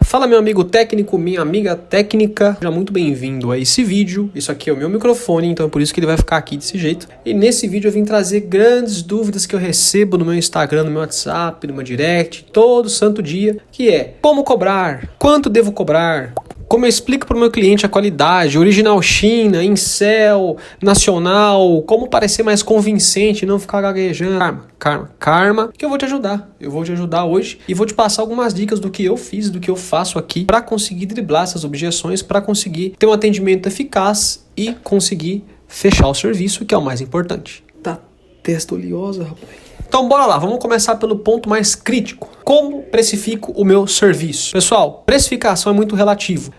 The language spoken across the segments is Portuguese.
Fala meu amigo técnico, minha amiga técnica, seja muito bem-vindo a esse vídeo. Isso aqui é o meu microfone, então é por isso que ele vai ficar aqui desse jeito. E nesse vídeo eu vim trazer grandes dúvidas que eu recebo no meu Instagram, no meu WhatsApp, no meu direct, todo santo dia, que é como cobrar, quanto devo cobrar, como eu explico para o meu cliente a qualidade, original China, Incel, nacional, como parecer mais convincente, não ficar gaguejando. Karma, que eu vou te ajudar. Eu vou te ajudar hoje e vou te passar algumas dicas do que eu fiz, do que eu faço aqui para conseguir driblar essas objeções, para conseguir ter um atendimento eficaz e conseguir fechar o serviço, que é o mais importante. Tá testa oleosa, rapaz. Então bora lá, vamos começar pelo ponto mais crítico. Como precifico o meu serviço? Pessoal, precificação é muito relativo.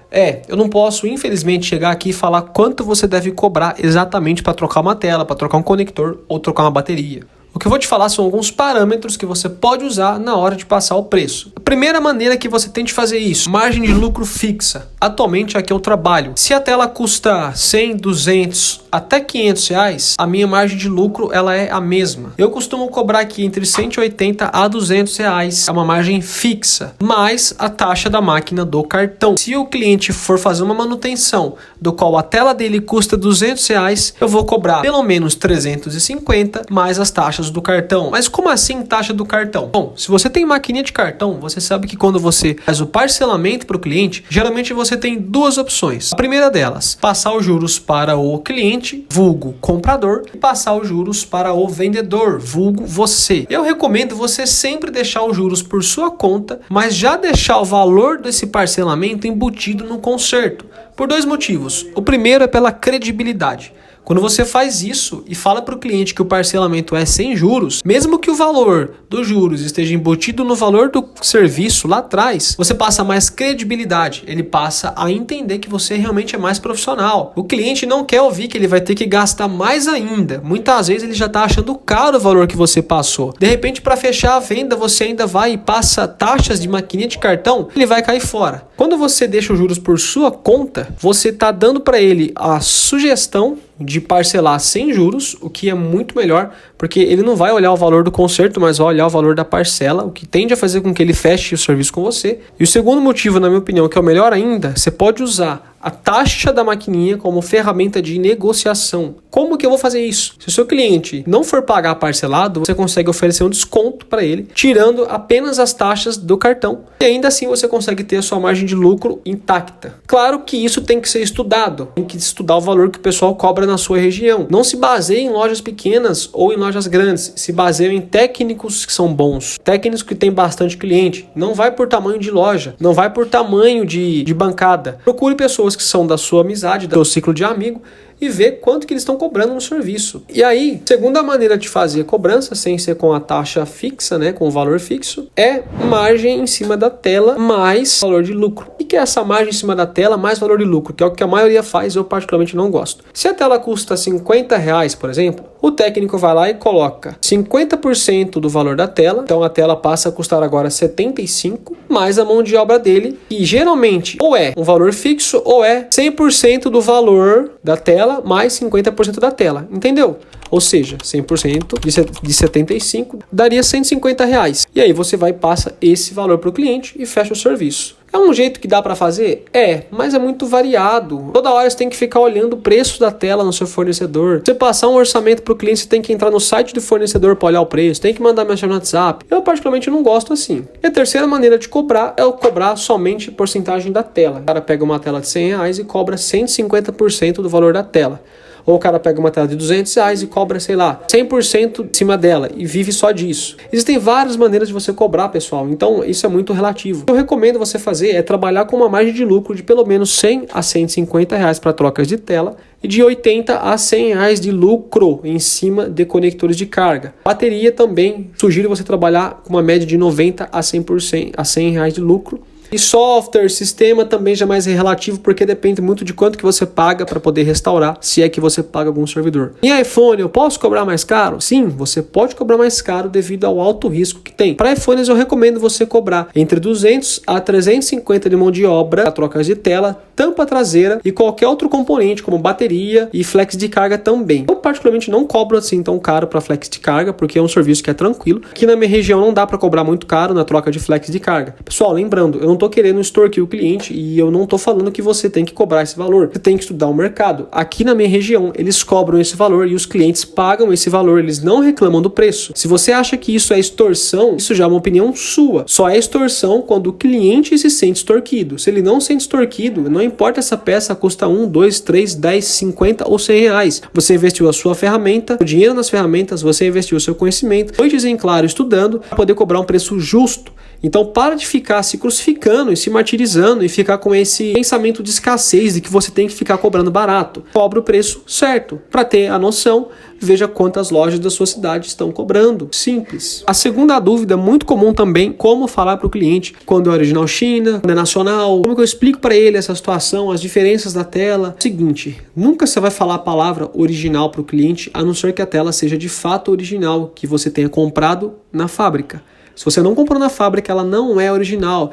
Eu não posso, infelizmente, chegar aqui e falar quanto você deve cobrar exatamente para trocar uma tela, para trocar um conector ou trocar uma bateria. O que eu vou te falar são alguns parâmetros que você pode usar na hora de passar o preço. A primeira maneira que você tem de fazer isso, margem de lucro fixa. Atualmente aqui eu trabalho. Se a tela custa 100, 200, até 500 reais, a minha margem de lucro ela é a mesma. Eu costumo cobrar aqui entre 180 a 200 reais, é uma margem fixa, mais a taxa da máquina do cartão. Se o cliente for fazer uma manutenção, do qual a tela dele custa 200 reais, eu vou cobrar pelo menos 350, mais as taxas do cartão. Mas como assim taxa do cartão? Bom, se você tem maquininha de cartão, você sabe que quando você faz o parcelamento para o cliente, geralmente você tem duas opções. A primeira delas, passar os juros para o cliente, vulgo comprador, e passar os juros para o vendedor, vulgo você. Eu recomendo você sempre deixar os juros por sua conta, mas já deixar o valor desse parcelamento embutido no conserto. Por dois motivos. O primeiro é pela credibilidade. Quando você faz isso e fala para o cliente que o parcelamento é sem juros, mesmo que o valor dos juros esteja embutido no valor do serviço lá atrás, você passa mais credibilidade. Ele passa a entender que você realmente é mais profissional. O cliente não quer ouvir que ele vai ter que gastar mais ainda. Muitas vezes ele já está achando caro o valor que você passou. De repente, para fechar a venda, você ainda vai e passa taxas de maquininha de cartão, ele vai cair fora. Quando você deixa os juros por sua conta, você está dando para ele a sugestão de parcelar sem juros, o que é muito melhor, porque ele não vai olhar o valor do conserto, mas vai olhar o valor da parcela, o que tende a fazer com que ele feche o serviço com você. E o segundo motivo, na minha opinião, que é o melhor ainda, você pode usar a taxa da maquininha como ferramenta de negociação. Como que eu vou fazer isso? Se o seu cliente não for pagar parcelado, você consegue oferecer um desconto para ele, tirando apenas as taxas do cartão. E ainda assim você consegue ter a sua margem de lucro intacta. Claro que isso tem que ser estudado. Tem que estudar o valor que o pessoal cobra na sua região. Não se baseie em lojas pequenas ou em lojas grandes. Se baseie em técnicos que são bons. Técnicos que têm bastante cliente. Não vai por tamanho de loja. Não vai por tamanho de bancada. Procure pessoas que são da sua amizade, do seu ciclo de amigo, e ver quanto que eles estão cobrando no serviço. E aí, segunda maneira de fazer a cobrança, sem ser com a taxa fixa, né, com o valor fixo, é margem em cima da tela mais valor de lucro. O que é essa margem em cima da tela mais valor de lucro? Que é o que a maioria faz, eu particularmente não gosto. Se a tela custa 50 reais, por exemplo, o técnico vai lá e coloca 50% do valor da tela, então a tela passa a custar agora 75, mais a mão de obra dele, que geralmente ou é um valor fixo ou é 100% do valor da tela mais 50% da tela, entendeu? Ou seja, 100% de 75 daria 150 reais. E aí você vai e passa esse valor para o cliente e fecha o serviço. É um jeito que dá para fazer? Mas é muito variado. Toda hora você tem que ficar olhando o preço da tela no seu fornecedor. Você passar um orçamento para o cliente, você tem que entrar no site do fornecedor para olhar o preço, tem que mandar mensagem no WhatsApp. Eu particularmente não gosto assim. E a terceira maneira de cobrar é cobrar somente porcentagem da tela. O cara pega uma tela de 100 reais e cobra 150% do valor da tela. Ou o cara pega uma tela de 200 reais e cobra, sei lá, 100% em cima dela e vive só disso. Existem várias maneiras de você cobrar, pessoal. Então, isso é muito relativo. O que eu recomendo você fazer é trabalhar com uma margem de lucro de pelo menos 100 a 150 reais para trocas de tela e de 80 a 100 reais de lucro em cima de conectores de carga. Bateria também, sugiro você trabalhar com uma média de 90 a 100%, a 100 reais de lucro. E software, sistema também já é mais relativo, porque depende muito de quanto que você paga para poder restaurar, se é que você paga algum servidor. Em iPhone, eu posso cobrar mais caro? Sim, você pode cobrar mais caro devido ao alto risco que tem. Para iPhones, eu recomendo você cobrar entre 200 a 350 de mão de obra, a trocas de tela, tampa traseira e qualquer outro componente, como bateria e flex de carga também. Eu particularmente não cobro assim tão caro para flex de carga, porque é um serviço que é tranquilo. Aqui na minha região não dá para cobrar muito caro na troca de flex de carga. Pessoal, lembrando, eu não tô querendo extorquir o cliente e eu não tô falando que você tem que cobrar esse valor. Você tem que estudar o mercado. Aqui na minha região, eles cobram esse valor e os clientes pagam esse valor, eles não reclamam do preço. Se você acha que isso é extorsão, isso já é uma opinião sua. Só é extorsão quando o cliente se sente extorquido. Se ele não se sente extorquido, não importa essa peça custa 1, 2, 3, 10, 50 ou 100 reais. Você investiu a sua ferramenta, o dinheiro nas ferramentas, você investiu o seu conhecimento, noites em claro estudando, para poder cobrar um preço justo. Então para de ficar se crucificando e se martirizando e ficar com esse pensamento de escassez de que você tem que ficar cobrando barato. Cobra o preço certo. Para ter a noção, veja quantas lojas da sua cidade estão cobrando. Simples. A segunda dúvida, muito comum também, como falar para o cliente quando é original China, quando é nacional, como que eu explico para ele essa situação, as diferenças da tela. Seguinte, nunca você vai falar a palavra original para o cliente, a não ser que a tela seja de fato original, que você tenha comprado na fábrica. Se você não comprou na fábrica, ela não é original.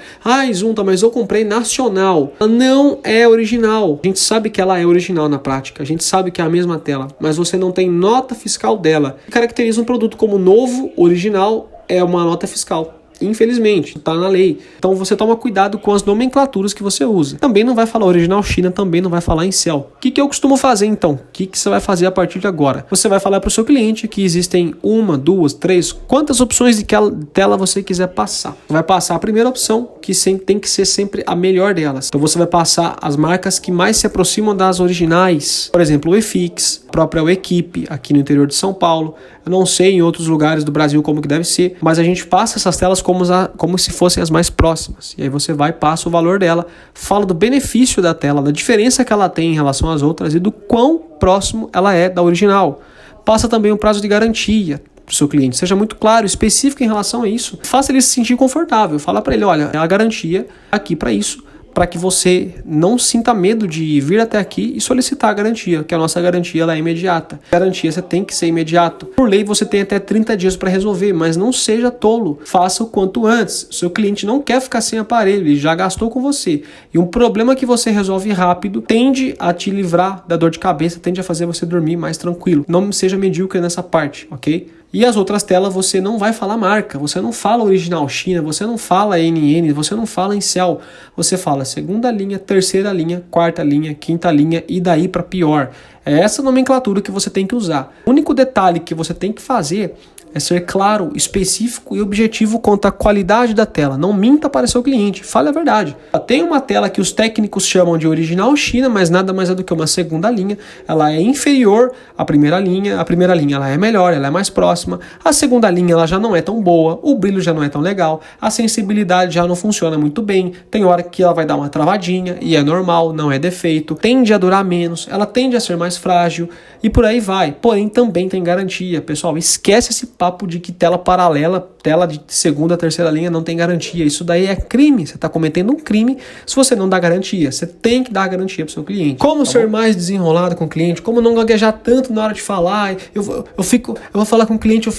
Zunta, mas eu comprei nacional. Ela não é original. A gente sabe que ela é original na prática. A gente sabe que é a mesma tela. Mas você não tem nota fiscal dela. O que caracteriza um produto como novo, original, é uma nota fiscal. Infelizmente, está na lei. Então você toma cuidado com as nomenclaturas que você usa. Também não vai falar original China, também não vai falar em Incel. O que eu costumo fazer então? O que você vai fazer a partir de agora? Você vai falar para o seu cliente que existem 1, 2, 3, quantas opções de tela você quiser passar. Vai passar a primeira opção, que tem que ser sempre a melhor delas. Então você vai passar as marcas que mais se aproximam das originais. Por exemplo, o eFix, a própria Equipe, aqui no interior de São Paulo. Eu não sei em outros lugares do Brasil como que deve ser, mas a gente passa essas telas como se fossem as mais próximas. E aí você vai, passa o valor dela, fala do benefício da tela, da diferença que ela tem em relação às outras e do quão próximo ela é da original. Passa também o prazo de garantia para o seu cliente. Seja muito claro, específico em relação a isso. Faça ele se sentir confortável. Fala para ele, olha, é a garantia aqui para isso, para que você não sinta medo de vir até aqui e solicitar a garantia, que a nossa garantia ela é imediata. Garantia você tem que ser imediato. Por lei você tem até 30 dias para resolver, mas não seja tolo. Faça o quanto antes. Seu cliente não quer ficar sem aparelho, ele já gastou com você. E um problema que você resolve rápido tende a te livrar da dor de cabeça, tende a fazer você dormir mais tranquilo. Não seja medíocre nessa parte, ok? E as outras telas você não vai falar marca, você não fala original China, você não fala NN, você não fala Incel, você fala segunda linha, terceira linha, quarta linha, quinta linha e daí para pior. É essa nomenclatura que você tem que usar. O único detalhe que você tem que fazer é ser claro, específico e objetivo quanto à qualidade da tela. Não minta para seu cliente, fale a verdade. Tem uma tela que os técnicos chamam de original China, mas nada mais é do que uma segunda linha. Ela é inferior à primeira linha. A primeira linha ela é melhor, ela é mais próxima. A segunda linha ela já não é tão boa, o brilho já não é tão legal, a sensibilidade já não funciona muito bem. Tem hora que ela vai dar uma travadinha e é normal, não é defeito. Tende a durar menos, ela tende a ser mais frágil e por aí vai. Porém também tem garantia. Pessoal, esquece esse papo de que tela paralela, tela de segunda, terceira linha não tem garantia. Isso daí é crime. Você está cometendo um crime se você não dá garantia. Você tem que dar garantia para o seu cliente. Como ser mais desenrolado com o cliente? Como não gaguejar tanto na hora de falar? Eu vou falar com o cliente,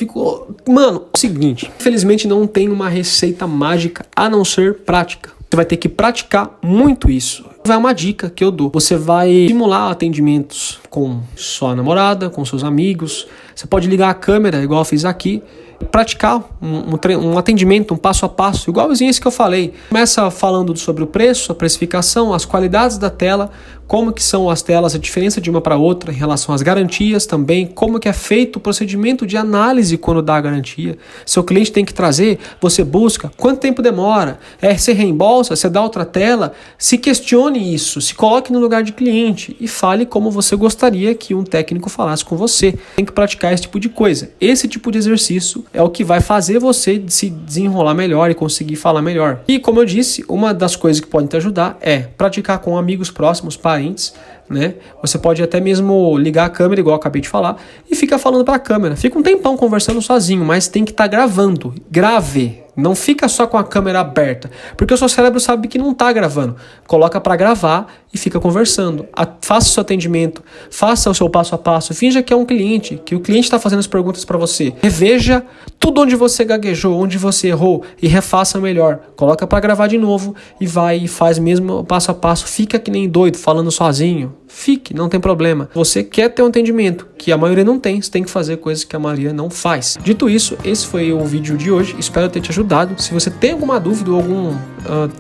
Mano, é o seguinte. Infelizmente não tem uma receita mágica a não ser prática. Você vai ter que praticar muito isso. Vai uma dica que eu dou. Você vai simular atendimentos com sua namorada, com seus amigos. Você pode ligar a câmera, igual eu fiz aqui, praticar um atendimento, um passo a passo, igualzinho esse que eu falei. Começa falando sobre o preço, a precificação, as qualidades da tela, como que são as telas, a diferença de uma para outra em relação às garantias também, como que é feito o procedimento de análise quando dá a garantia. Seu cliente tem que trazer, você busca, quanto tempo demora, você reembolsa, você dá outra tela, se questione isso, se coloque no lugar de cliente e fale como você gostaria que um técnico falasse com você. Tem que praticar esse tipo de coisa. Esse tipo de exercício é o que vai fazer você se desenrolar melhor e conseguir falar melhor. E como eu disse, uma das coisas que pode te ajudar é praticar com amigos próximos, parentes, né? Você pode até mesmo ligar a câmera, igual eu acabei de falar, e fica falando para a câmera. Fica um tempão conversando sozinho, mas tem que estar gravando. Grave. Não fica só com a câmera aberta, porque o seu cérebro sabe que não está gravando. Coloca para gravar e fica conversando. Faça o seu atendimento, faça o seu passo a passo, finja que é um cliente, que o cliente está fazendo as perguntas para você. Reveja tudo onde você gaguejou, onde você errou e refaça melhor. Coloca para gravar de novo e vai e faz mesmo passo a passo. Fica que nem doido, falando sozinho. Fique, não tem problema. Você quer ter um entendimento que a maioria não tem, você tem que fazer coisas que a maioria não faz. Dito isso, esse foi o vídeo de hoje. Espero ter te ajudado. Se você tem alguma dúvida ou algum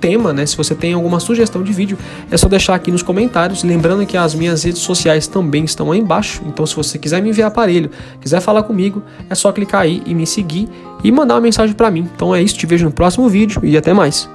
tema, né? Se você tem alguma sugestão de vídeo, é só deixar aqui nos comentários. Lembrando que as minhas redes sociais também estão aí embaixo. Então, se você quiser me enviar aparelho, quiser falar comigo, é só clicar aí e me seguir e mandar uma mensagem para mim. Então é isso, te vejo no próximo vídeo e até mais.